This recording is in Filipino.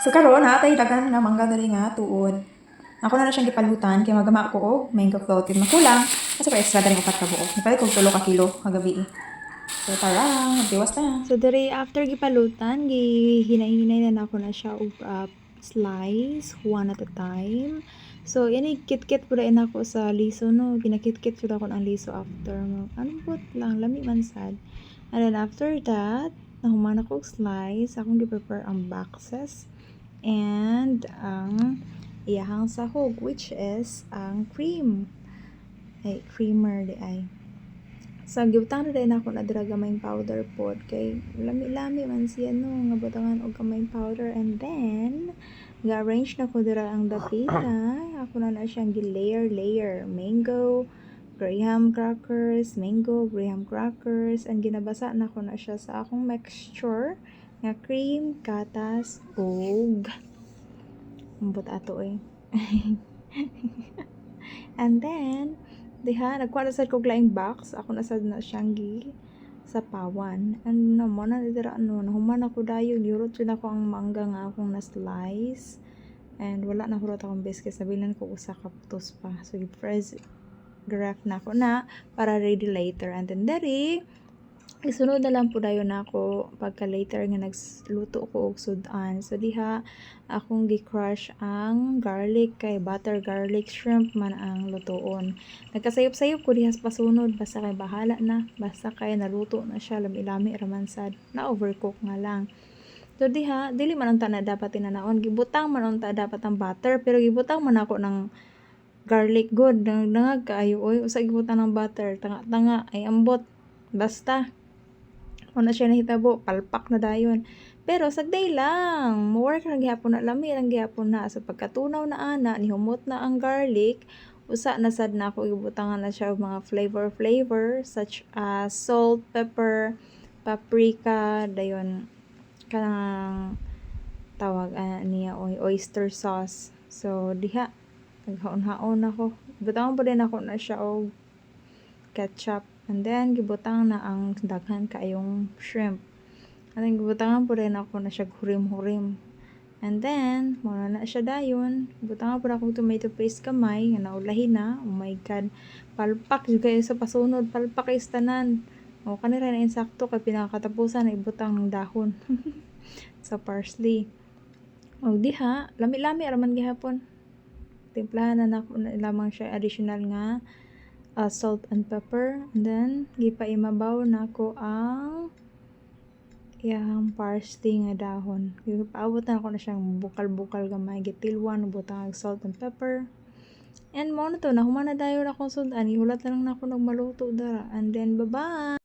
So karon naatay daghan nga mangga diri nga tuod. Ako na siyang gipalutan kay magama ko og mango float yung makulang kasi pa extra diri upat ka buok. Nipay ko 3 ka kilo kagabi. So tara, magdiwas na. So diri after gipalutan, gihinay-hinay na nako na siya og slice one at a time. So ini kit-kit pud na ako sa liso no. Ginakit-kit pud ako ang liso after mo. Anong pot lang lami man sad. And then after that, nahuman ako og slice, akong gi-prepare ang boxes and ang iyahang sahog which is ang cream. Ay creamer di ay. So, gibutangan na din ako na dira gamayng powder pod kay lami-lami man siya no nga butangan og gamayng powder and then ga-arrange na ko dira ang dapita. Ako na siyang gi-layer mango, graham crackers, and ginabasa na ko na siya sa akong mixture nga cream, gatas, ug ambot ato and then diha nagkuha na sad kog laing box ako na sad na siyang sa pawan and mo na dira nahuman ako dayon yurot jud ako ang mangga nga akong na slice and wala na hurot akong biscuit sabilan ko usa ka putos pa so i-freeze graph na ako na para ready later and then diri isunod na lang po dayon nako pagka later nga nagluto ko og sudan so diha akong gi-crush ang garlic kay butter garlic shrimp man ang lutoon nagkasayop-sayop ko diha sa pasunod basta kay bahala na basta kay naluto na siya lami-lami raman sad na overcook nga lang so diha dili man unta na dapat tinanaon gibutang man unta dapat ang butter pero gibutang man ako ng garlic good dangag kaayo oy usa gibutang ng butter tanga-tanga ay ambot basta na siya nahitabo, palpak na dayon. Pero sagday lang, work lang gihapon na, lami lang gihapon na. So pagkatunaw na ana, nihumot na ang garlic, usa na sad na ako ibutangan na siya og mga flavor such as salt, pepper, paprika, dayon kanang tawag niya oyster sauce. So diha naghaon-haon ako. Butangan pa din ako na siya og ketchup. And then, gibutang na ang daghan kaayong shrimp. And then, gibutangan po rin ako na siya hurim-hurim. And then, muna na siya dayon. Gibutangan po na akong tomato paste kamay. Nga naulahin na. Oh my God. Palpak. Juga yung sa pasunod. Palpak is tanan. O, kanira na insakto. Kaya pinakatapusan na ibutang ng dahon. sa parsley. O, diha. Lami-lami. Araman gihapon. Timplahan na lamang siya additional nga salt and pepper and then gipaimabaw nako ang iyang parsley nga dahon gipaabot na ako na siyang bukal-bukal gamay gitilwan butang ang salt and pepper and mo na to nahuman na dayon akong sudan ihulat na lang nako nagmaluto dara and then bye-bye.